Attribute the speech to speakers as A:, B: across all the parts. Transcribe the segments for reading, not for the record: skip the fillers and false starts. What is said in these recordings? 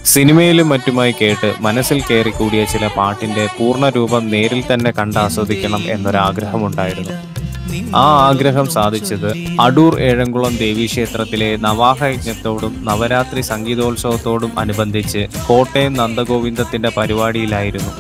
A: സിനിമയിലും മറ്റുമായി കേട്ട് മനസ്സിൽ കയറിക്കൂടിയ ചില പാട്ടിൻ്റെ പൂർണ്ണരൂപം നേരിൽ തന്നെ കണ്ടാസ്വദിക്കണം എന്നൊരാഗ്രഹമുണ്ടായിരുന്നു. ആ ആഗ്രഹം സാധിച്ചത് അടൂർ ഏഴംകുളം ദേവീക്ഷേത്രത്തിലെ നവാഹയജ്ഞത്തോടും നവരാത്രി സംഗീതോത്സവത്തോടും അനുബന്ധിച്ച് കോട്ടയം നന്ദഗോവിന്ദത്തിൻ്റെ പരിപാടിയിലായിരുന്നു.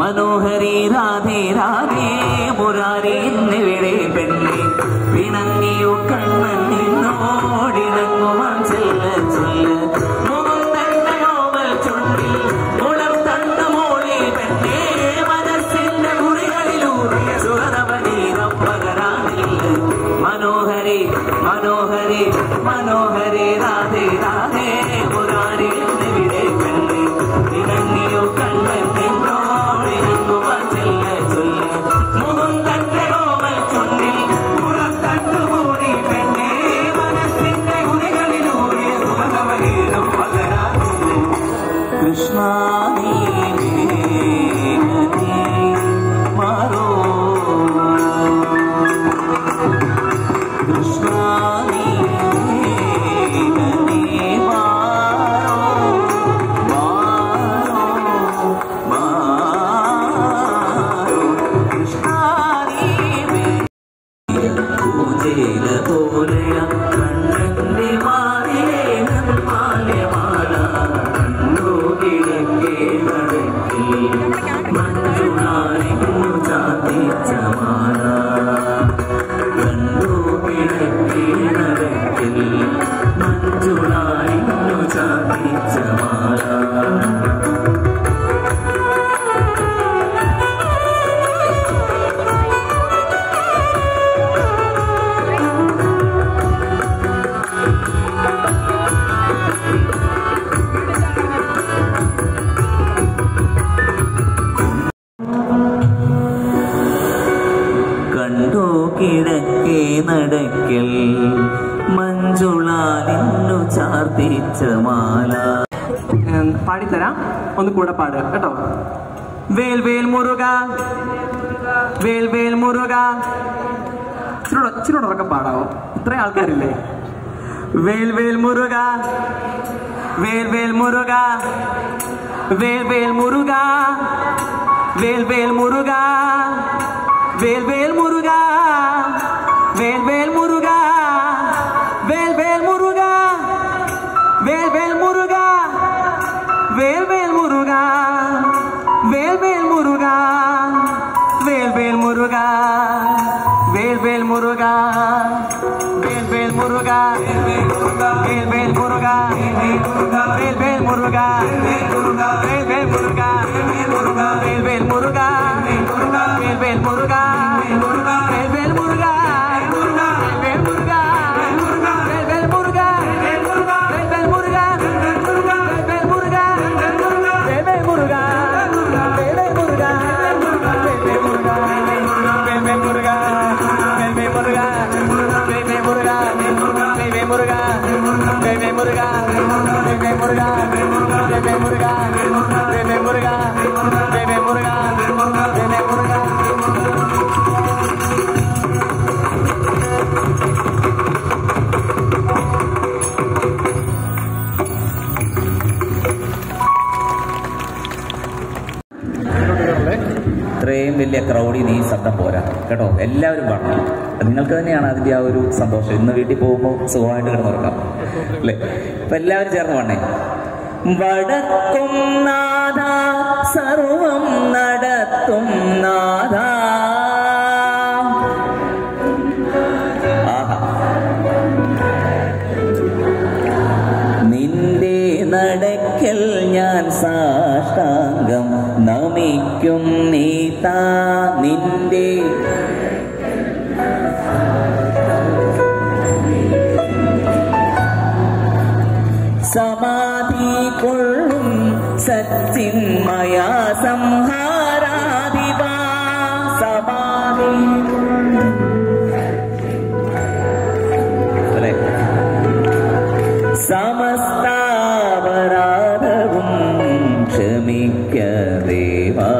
B: മനോഹരി രാധേ രാധേ മുരാരി എന്നിവിടെ പെണ്ണെ പിണങ്ങിയോ കണ്ണൻ നിന്നോടിണങ്ങുവാൻ ചെല്ല ചെല്ല മുഖത്തന്നോവൽ ചുണ്ടിൽ ഉളർത്തണ്ട മോളി പെണ്ണെ മനസ്സിന്റെ മുറികളിലൂറിയ സുരനവനീരം പകരാനില്ല മനോഹരി മനോഹരി മനോഹരി രാധേ രാധേ മുരാരി എന്നിവിടെ പെണ്ണെ പിണങ്ങിയോ കണ്ണൻ Krishna നിന്നു ചാർത്തിച്ച മാല.
C: പാടിത്തരാം, ഒന്ന് കൂടെ പാടുക കേട്ടോ. വേൽ വേൽ മുരുക, വേൽ വേൽ മുരുക. ഇച്ചിരി ഉറക്കം പാടാവോ? ഇത്രയും ആൾക്കാരില്ലേ? വേൽ വേൽ മുരുക, വേൽ വേൽ മുരുക, വേൽ വേൽ മുരുക, വേൽ വേൽ മുരുക, വേൽ വേൽ മുരുക, വേൽ വേൽ മുരുക, വേൽ വേൽ മുരുക, വേൽ വേൽ മുരുക, വേൽ വേൽ മുരുക, വേൽ വേൽ മുരുക, വേൽ വേൽ മുരുക, വേൽ വേൽ മുരുക, വേൽ വേൽ മുരുക, വേൽ വേൽ മുരുക, വേൽ വേൽ മുരുക, വേൽ വേൽ മുരുക, വേൽ വേൽ മുരുക, വേൽ വേൽ മുരുക, വേൽ വേൽ മുരുക, വേൽ മുരുക, വേൽ വേൽ മുരുക, വേൽ വേൽ മുരുക, വേൽ മുരുക, വേൽ വേൽ മുരുക, വേൽ വേൽ മുരുക,
B: ഇത്രയും വലിയ ക്രൗഡിൽ നീ ശബ്ദം പോരാ കേട്ടോ. എല്ലാവരും പാടണം. നിങ്ങൾക്ക് തന്നെയാണ് അതിൻ്റെ ആ ഒരു സന്തോഷം. ഇന്ന് വീട്ടിൽ പോകുമ്പോൾ സുഖമായിട്ട് കിടന്നുറക്കാം അല്ലേ? അപ്പൊ എല്ലാവരും ചേർന്ന് പാടണേ. വടക്കും നാഥ സർവം നടത്തും നാഥ. നിന്റെ നടക്കൽ ഞാൻ സാഷ്ടാംഗം നമിക്കും നീതാ. നിന്റെ സമാധി കൊള്ളും സച്ചിന്മയ സംഹാരാധിപ. സമാധി സമസ്താപരാധവും ക്ഷമിക്ക ദേവാ.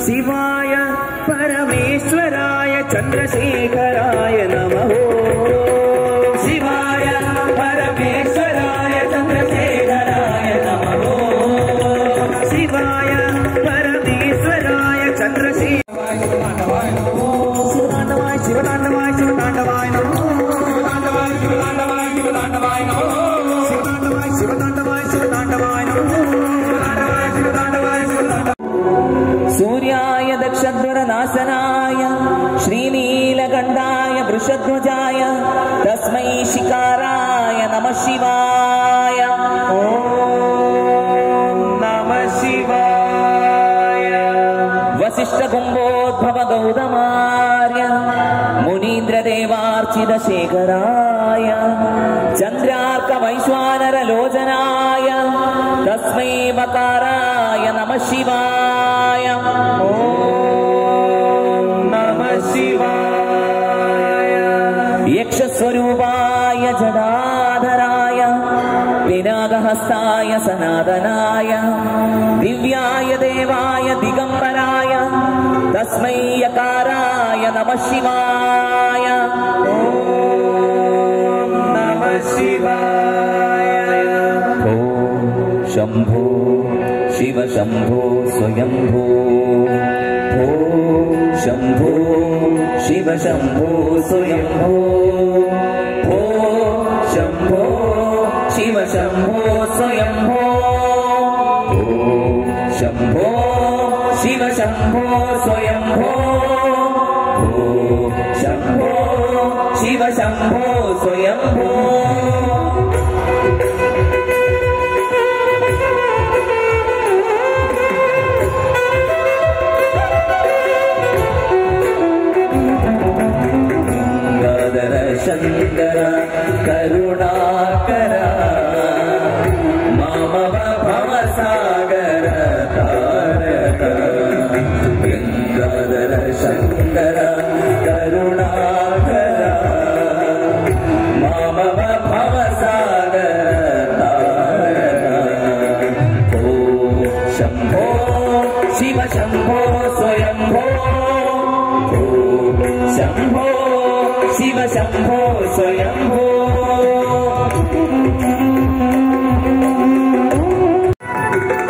C: ശിവായ പരമേശ്വരായ ചന്ദ്രശേഖരായ നമഃ. ശിവായ പരമേശ്വരായ ചന്ദ്രശേഖരായ നമഃ. ശിവായ പരമേശ്വരായ ചന്ദ്രശേഖരായ ശിവതാണ്ഡവായ ശിവതാണ്ഡവായ ശിവതാണ്ഡവായ ശിവതാണ്ഡവായ നമഃ. ശിവതാണ്ഡവായ ശിവതാണ്ഡവായ ശിവതാണ്ഡവായ ശിവതാണ്ഡവായ ശിവതാണ്ഡവായ നമഃ.
B: സൂര്യായ ദക്ഷദ്വരനാശനായ ശ്രീനീലകണ്ഠായ വൃഷധ്വജായ തസ്മൈ ശികാരായ നമഃ ശിവായ.
C: ഓം നമഃ ശിവായ.
B: വസിഷ്ഠകുംഭോദ്ഭവ ഗൗതമാര്യ മുനീന്ദ്രദേവാർച്ചിത ശേഖരായ ചന്ദ്രാർക്ക വൈശ്വാനരലോചനായ തസ്മൈ മകാരായ നമഃ ശിവായ.
C: ഓം നമഃ ശിവായ.
B: യക്ഷസ്വരൂപായ ജടാധരായ പിനാകഹസ്തായ സനാതനായ ദിവ്യായ ദേവായ ദിഗംബരായ തസ്മൈ യകാരായ നമഃ ശിവായ.
C: ഓം നമഃ ശിവായ.
B: ഓം ശംഭോ ശിവ ശംഭോ സ്വയംഭോ. ഓം ശംഭോ ശിവ ശംഭോ സ്വയംഭോ. ഓം ശംഭോ ശിവ ശംഭോ സ്വയംഭോ. ഓം ശംഭോ ശിവ ശംഭോ സ്വയംഭോ. ഓം ശംഭോ ശിവ ശംഭോ സ്വയംഭോ. ശംഭോ സ്വയംഭോ ശംഭോ ശിവ ശംഭോ സ്വയംഭോ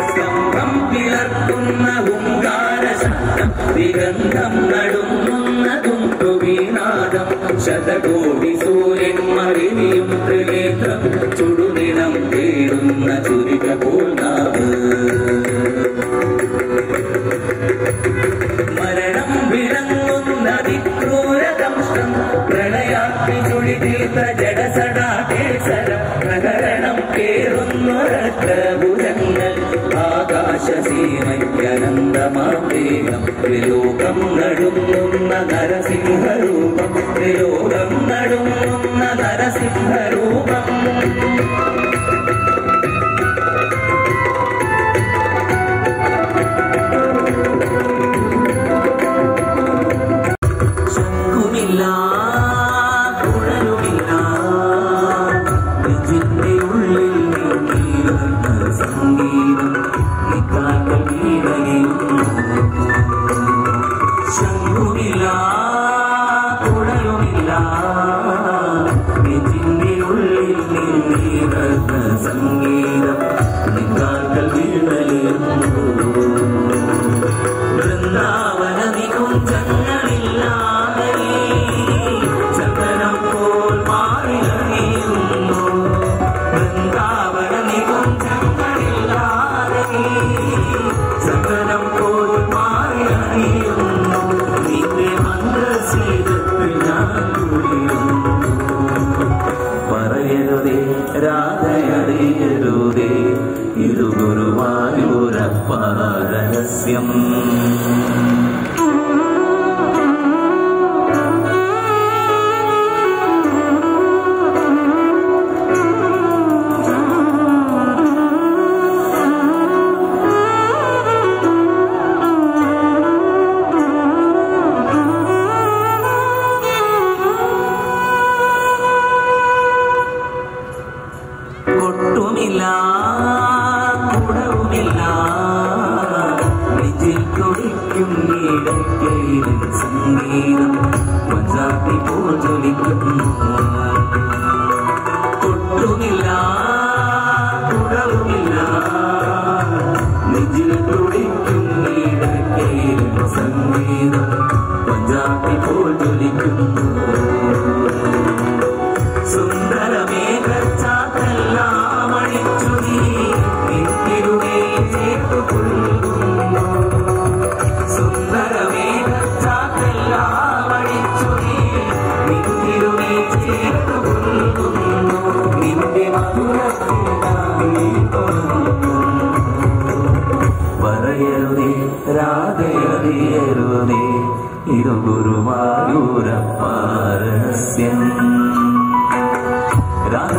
B: സ്തംഭം പിളർത്തുന്ന ഹുങ്കാരശബ്ദം ദിഗന്ധം നടുങ്ങുന്നതും തുവീനാദം ശതകോടി സൂര്യന്മറിവിയും ത്രിനേത്രം ചുടുനിടം തേടുന്ന ചുരിക പോൽനാവ് മരണം വിളങ്ങുന്നതിക്രൂരദംഷ്ടം പ്രളയാഗ്നി ചുഴിതീർത്ത ജഡസടാകേസരം പ്രകരണം കേറുന്നൊരഭുജങ്ങൾ ആകാശസീമയ്ക്കനന്തമാവേഗം ത്രിലോകം നടുങ്ങുന്ന നരസിംഹരൂപം ത്രിലോകം നടുങ്ങുന്ന നരസിംഹരൂപം രാധയറിയരുതേ ഇതു ഗുരുവായൂരപ്പ രഹസ്യം സംഗീതം പഞ്ചാബി പോൽ ജ്വലിക്കുന്നു കൊട്ടുമില്ല കുടവുമില്ല നെഞ്ചിൽ തുടിക്കും നീടക്കയിലും സംഗീതം പഞ്ചാബി പോൽ ജ്വലിക്കുന്നു സുന്ദരമേഘച്ചാത്തെല്ലാം അഴിച്ചു നീ നിന്നിരുമേ ചേർത്തു കൊള്ളുന്നു സുന്ദരമേഘച്ചാത്തെല്ലാം അഴിച്ചു നീ നിന്നിരുമേ ചേർത്തു കൊള്ളുന്നു നിന്റെ മധുരത്തിൽ പറയരുതേ രാധയറിയരുതേ ഇതു ഗുരുവായൂരപ്പ രഹസ്യം രാധ